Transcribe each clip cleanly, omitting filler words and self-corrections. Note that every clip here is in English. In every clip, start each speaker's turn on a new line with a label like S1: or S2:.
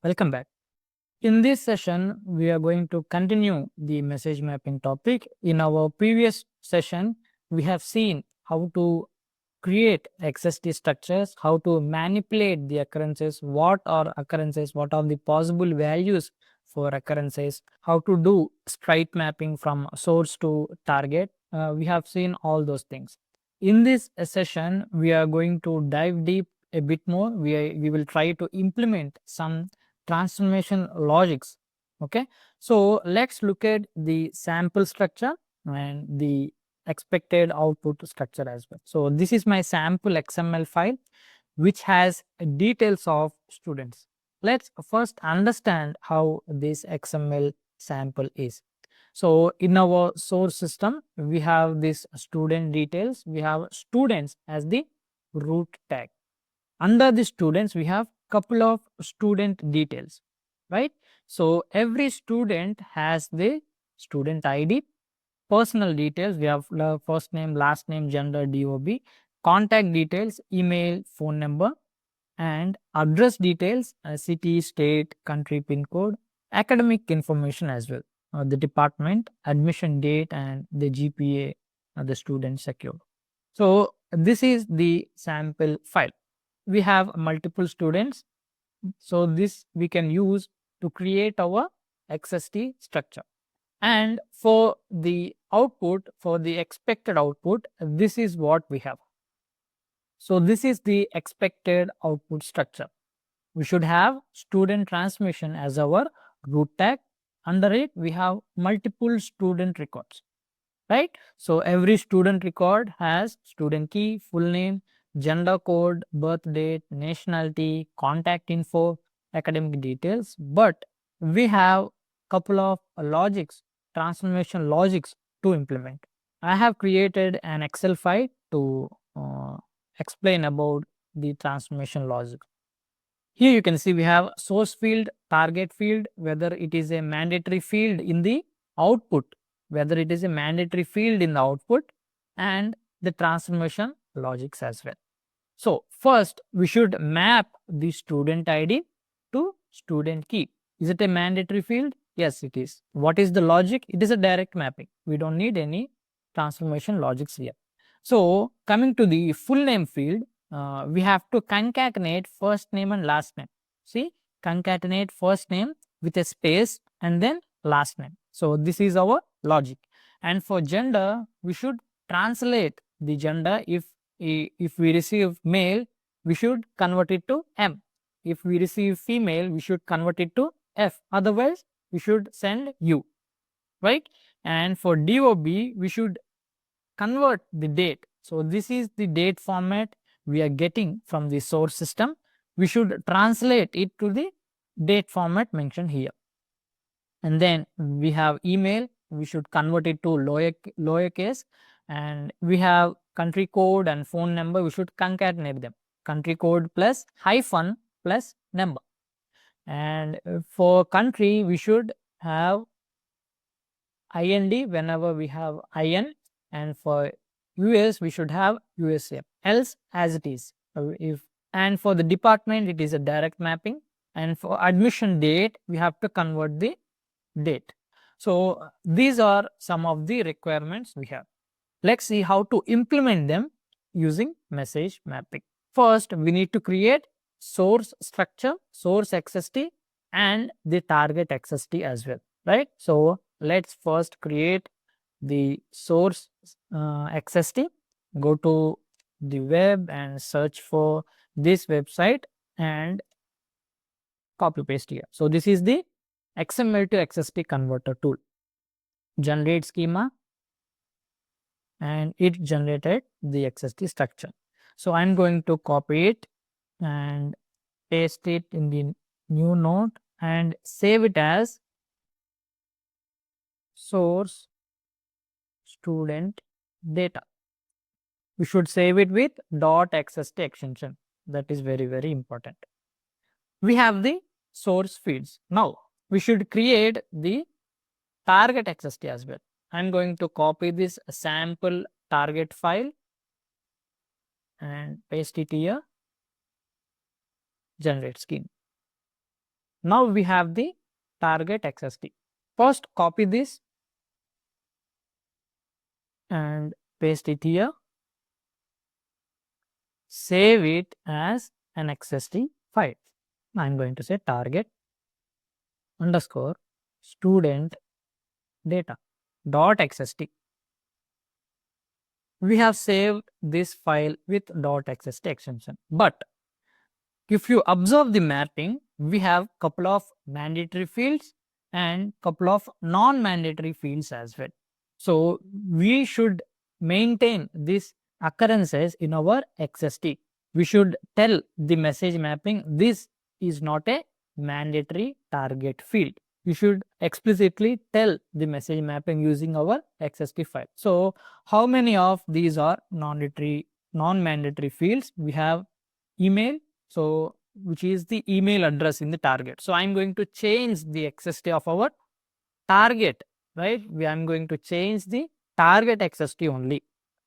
S1: Welcome back. In this session, we are going to continue the message mapping topic. In our previous session, we have seen how to create XST structures, how to manipulate the occurrences, what are occurrences, what are the possible values for occurrences, how to do sprite mapping from source to target. We have seen all those things. In this session, we are going to dive deep a bit more. We will try to implement some transformation logics. Okay, so let's look at the sample structure and the expected output structure as well. So this is my sample XML file which has details of students. Let's first understand how this XML sample is. So in our source system, we have this student details. We have students as the root tag. Under the students, we have couple of student details, right? So every student has the student ID, personal details. We have first name, last name, gender, DOB, contact details, email, phone number, and address details, city, state, country, pin code, academic information as well, the department, admission date, and the GPA the student secured. So this is the sample file. We have multiple students, so this we can use to create our XST structure. And for the output, for the expected output, this is what we have. So this is the expected output structure. We should have student transmission as our root tag. Under it, we have multiple student records, right? So every student record has student key, full name, gender code, birth date, nationality, contact info, academic details. But we have couple of logics, transformation logics to implement. I have created an Excel file to explain about the transformation logic. Here you can see we have source field, target field, whether it is a mandatory field in the output, whether it is a mandatory field in the output, and the transformation logics as well. So first we should map the student ID to student key. Is it a mandatory field? Yes, it is. What is the logic? It is a direct mapping. We don't need any transformation logics here. So coming to the full name field, we have to concatenate first name and last name. See, concatenate first name with a space and then last name. So this is our logic. And for gender, we should translate the gender. If we receive male, we should convert it to M. If we receive female, we should convert it to F. Otherwise, we should send U, right? And for DOB, we should convert the date. So this is the date format we are getting from the source system. We should translate it to the date format mentioned here. And then we have email. We should convert it to lowercase. And we have country code and phone number. We should concatenate them. Country code plus hyphen plus number. And for country, we should have IND whenever we have IN, and for US we should have USA, else as it is. And for the department it is a direct mapping, and for admission date we have to convert the date. So these are some of the requirements we have. Let's see how to implement them using message mapping. First, we need to create source structure, source XST, and the target XST as well, right? So let's first create the source XST. Go to the web and search for this website and copy paste here. So this is the XML to XST converter tool. Generate schema, and it generated the XST structure. So I'm going to copy it and paste it in the new node and save it as source student data. We should save it with .xst extension. That is very, very important. We have the source fields. Now we should create the target XST as well. I'm going to copy this sample target file and paste it here. Generate scheme. Now we have the target XST. First copy this and paste it here. Save it as an XST file. I am going to say target underscore student data dot XST. We have saved this file with .xst extension. But if you observe the mapping, we have couple of mandatory fields and couple of non-mandatory fields as well. So we should maintain these occurrences in our XST. We should tell the message mapping this is not a mandatory target field. You should explicitly tell the message mapping using our XST file. So how many of these are non-mandatory fields? We have email, so which is the email address in the target. So I'm going to change the XST of our target, right? I'm going to change the target XST only.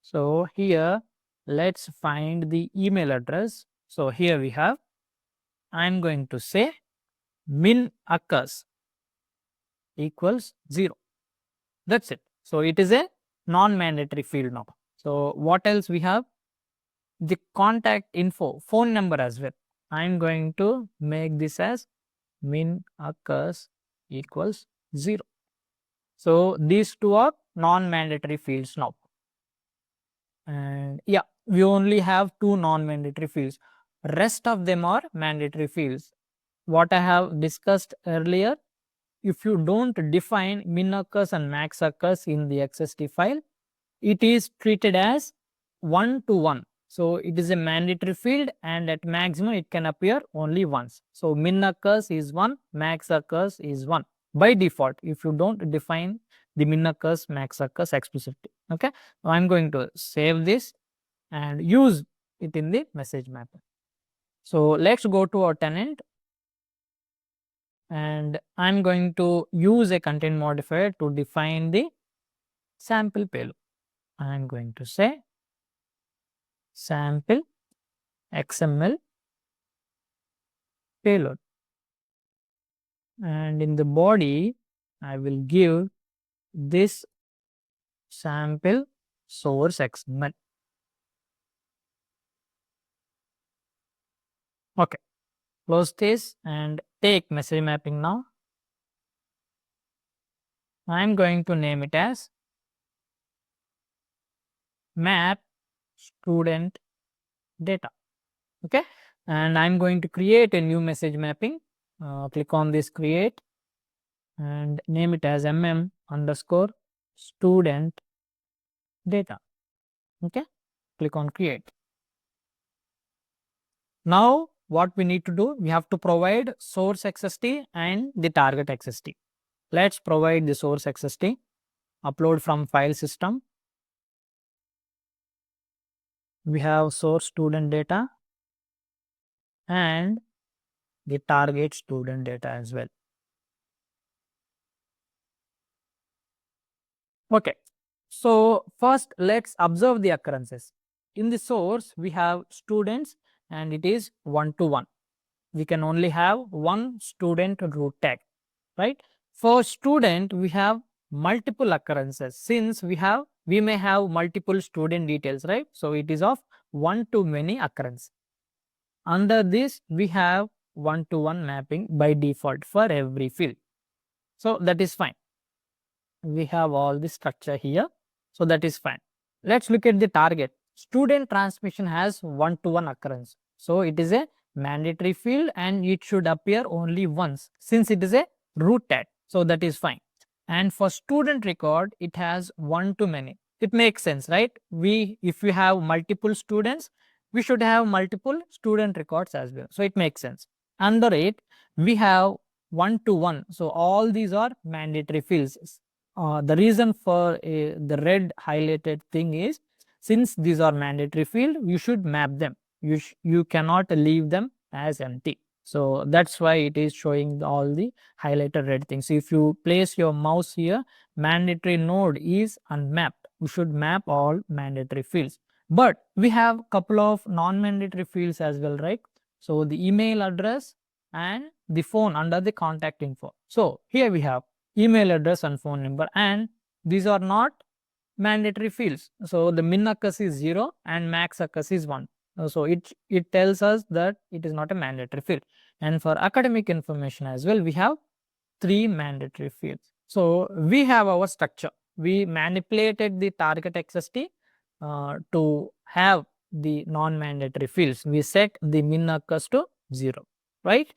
S1: So here let's find the email address. So here we have, I'm going to say min occurs equals 0. That's it. So it is a non-mandatory field now. So what else we have? The contact info, phone number as well. I'm going to make this as min occurs equals 0. So these two are non-mandatory fields now. And yeah, we only have two non-mandatory fields. Rest of them are mandatory fields. What I have discussed earlier, if you don't define min occurs and max occurs in the XST file, it is treated as 1 to 1. So it is a mandatory field and at maximum it can appear only once. So min occurs is 1, max occurs is 1 by default if you don't define the min occurs, max occurs explicitly. Okay, so I'm going to save this and use it in the message mapper. So let's go to our tenant and I'm going to use a content modifier to define the sample payload. I'm going to say sample XML payload, and in the body I will give this sample source XML. Okay, close this and take message mapping now. I'm going to name it as map student data. Okay, and I'm going to create a new message mapping. Click on this create and name it as underscore student data. Okay, click on create. Now what we need to do, we have to provide source XST and the target XST. Let's provide the source XST. Upload from file system. We have source student data and the target student data as well. Okay, so first let's observe the occurrences. In the source we have students and it is 1 to 1. We can only have one student root tag, right? For student we have multiple occurrences since we may have multiple student details, right? So it is of one to many occurrence. Under this we have 1 to 1 mapping by default for every field. So that is fine. We have all the structure here. So that is fine. Let's look at the target. Student transmission has 1 to 1 occurrence. So it is a mandatory field and it should appear only once since it is a root tag. So that is fine. And for student record, it has one to many. It makes sense, right? If we have multiple students, we should have multiple student records as well. So it makes sense. Under it, we have 1 to 1. So all these are mandatory fields. The reason for the red highlighted thing is since these are mandatory field, you should map them. You cannot leave them as empty. So that's why it is showing all the highlighted red things. So if you place your mouse here, mandatory node is unmapped. We should map all mandatory fields. But we have couple of non-mandatory fields as well, right? So the email address and the phone under the contact info. So here we have email address and phone number, and these are not mandatory fields. So the min occurs is 0 and max occurs is 1. So it tells us that it is not a mandatory field. And for academic information as well, we have 3 mandatory fields. So we have our structure. We manipulated the target XST to have the non-mandatory fields. We set the min occurs to 0, right?